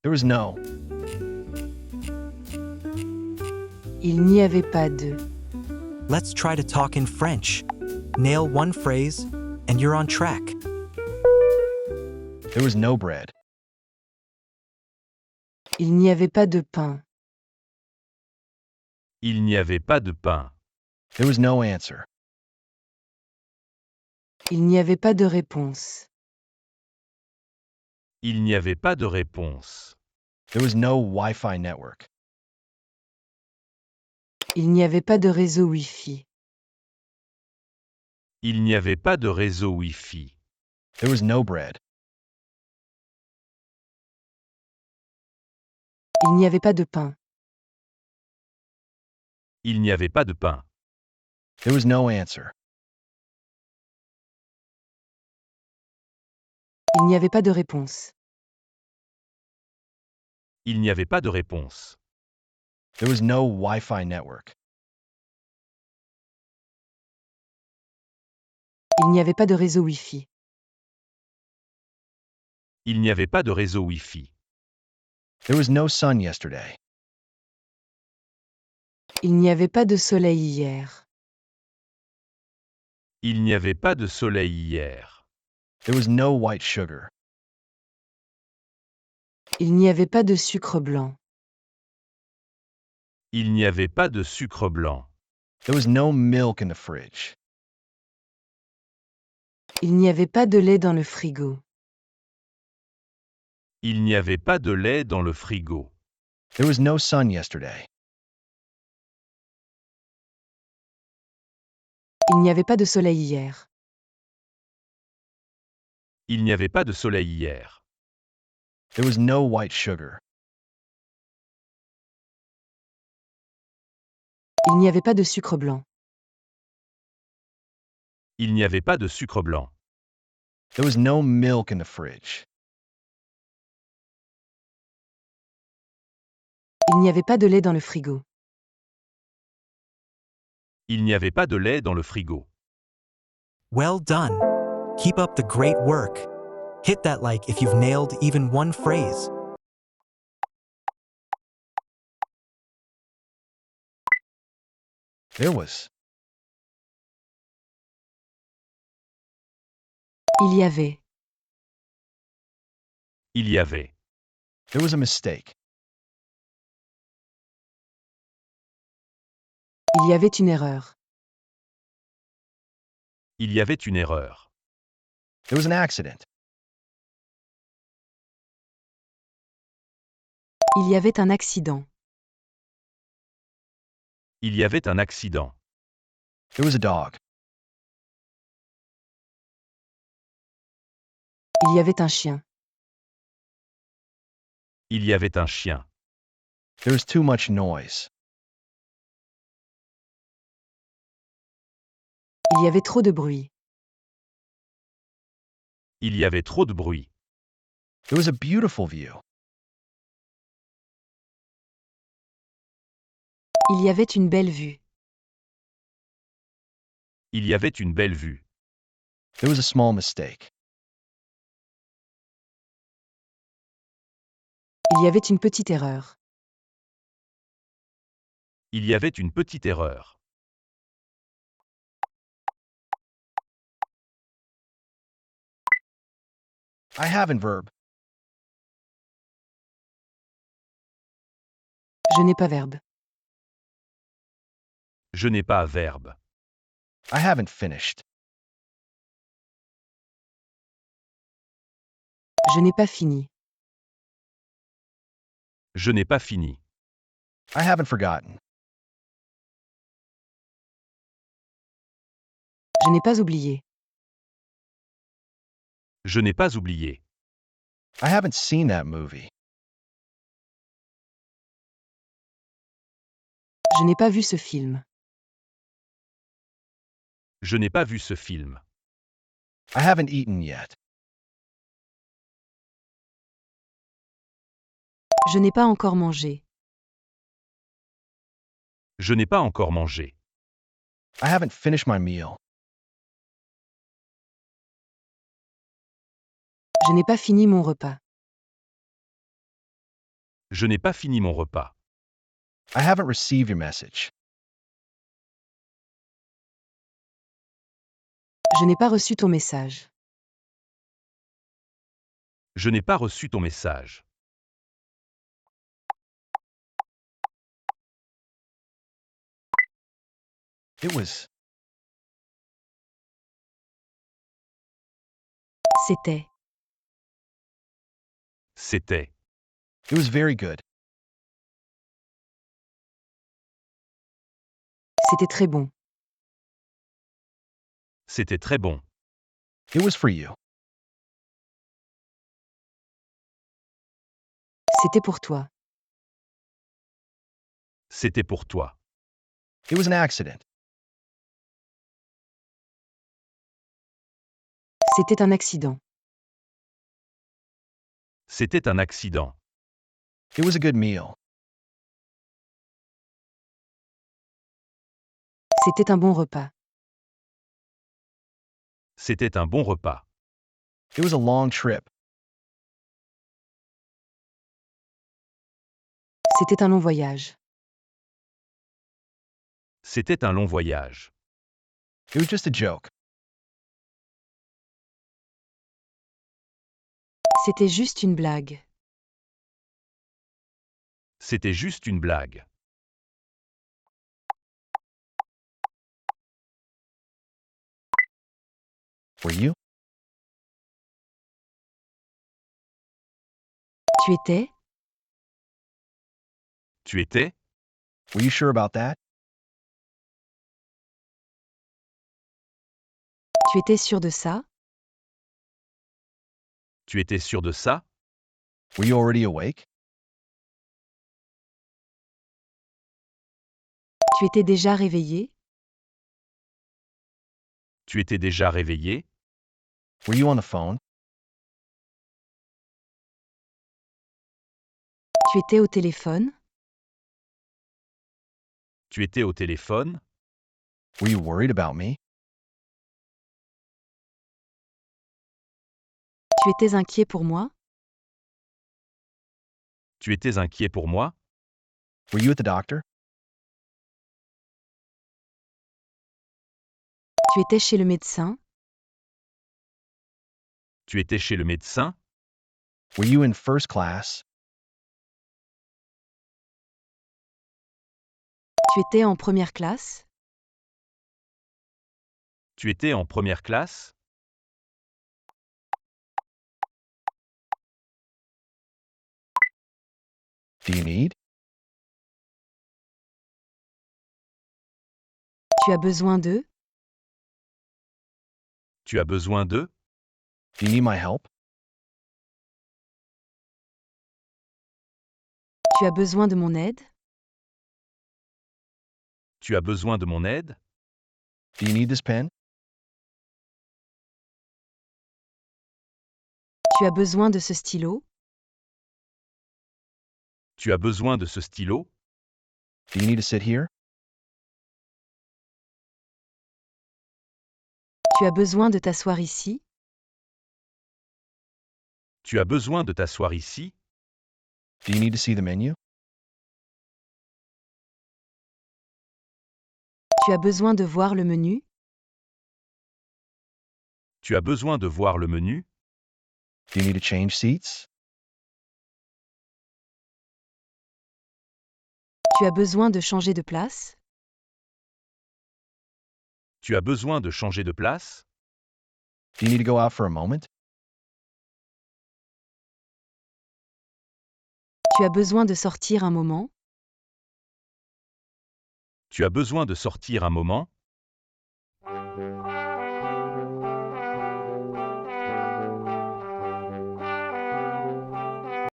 There was no. Il n'y avait pas de. Let's try to talk in French. Nail one phrase, and you're on track. There was no bread. Il n'y avait pas de pain. Il n'y avait pas de pain. There was no answer. Il n'y avait pas de réponse. Il n'y avait pas de réponse. There was no Wi-Fi network. Il n'y avait pas de réseau Wi-Fi. Il n'y avait pas de réseau Wi-Fi. There was no bread. Il n'y avait pas de pain. Il n'y avait pas de pain. There was no answer. Il n'y avait pas de réponse. Il n'y avait pas de réponse. There was no Wi-Fi network. Il n'y avait pas de réseau Wi-Fi. Il n'y avait pas de réseau Wi-Fi. There was no sun yesterday. Il n'y avait pas de soleil hier. Il n'y avait pas de soleil hier. There was no white sugar. Il n'y avait pas de sucre blanc. Il n'y avait pas de sucre blanc. There was no milk in the fridge. Il n'y avait pas de lait dans le frigo. Il n'y avait pas de lait dans le frigo. There was no sun yesterday. Il n'y avait pas de soleil hier. Il n'y avait pas de soleil hier. There was no white sugar. Il n'y avait pas de sucre blanc. Il n'y avait pas de sucre blanc. There was no milk in the fridge. Il n'y avait pas de lait dans le frigo. Il n'y avait pas de lait dans le frigo. Well done. Keep up the great work. Hit that like if you've nailed even one phrase. There was. Il y avait. Il y avait. There was a mistake. Il y avait une erreur. Il y avait une erreur. There was an accident. Il y avait un accident. Il y avait un accident. There was a dog. Il y avait un chien. Il y avait un chien. There was too much noise. Il y avait trop de bruit. Il y avait trop de bruit. There was a beautiful view. Il y avait une belle vue. Il y avait une belle vue. There was a small mistake. Il y avait une petite erreur. Il y avait une petite erreur. I haven't verb. Je n'ai pas verbe. Je n'ai pas verbe. I haven't finished. Je n'ai pas fini. Je n'ai pas fini. I haven't forgotten. Je n'ai pas oublié. Je n'ai pas oublié. I haven't seen that movie. Je n'ai pas vu ce film. Je n'ai pas vu ce film. I haven't eaten yet. Je n'ai pas encore mangé. Je n'ai pas encore mangé. I haven't finished my meal. Je n'ai pas fini mon repas. Je n'ai pas fini mon repas. I haven't received your message. Je n'ai pas reçu ton message. Je n'ai pas reçu ton message. It was. C'était. C'était. It was very good. C'était très bon. C'était très bon. It was for you. C'était pour toi. C'était pour toi. It was an accident. C'était un accident. C'était un accident. It was a good meal. C'était un bon repas. C'était un bon repas. It was a long trip. C'était un long voyage. C'était un long voyage. It was just a joke. C'était juste une blague. C'était juste une blague. Were you? Tu étais? Tu étais? Were you sure about that? Tu étais sûr de ça? Tu étais sûr de ça? Were you already awake? Tu étais déjà réveillé? Tu étais déjà réveillé? Were you on the phone? Tu étais au téléphone? Tu étais au téléphone? Were you worried about me? Tu étais inquiet pour moi? Tu étais inquiet pour moi? Were you at the doctor? Tu étais chez le médecin? Tu étais chez le médecin? Were you in first class? Tu étais en première classe? Tu étais en première classe? Do you need? Tu as besoin de? Tu as besoin de? Do you need my help? Tu as besoin de mon aide? Tu as besoin de mon aide? Do you need this pen? Tu as besoin de ce stylo? Tu as besoin de ce stylo? Do you need to sit here? Tu as besoin de t'asseoir ici? Tu as besoin de t'asseoir ici? Do you need to see the menu? Tu as besoin de voir le menu? Tu as besoin de voir le menu? Do you need to change seats? Tu as besoin de changer de place? Tu as besoin de changer de place? Do you need to go out for a moment? Tu as besoin de sortir un moment? Tu as besoin de sortir un moment?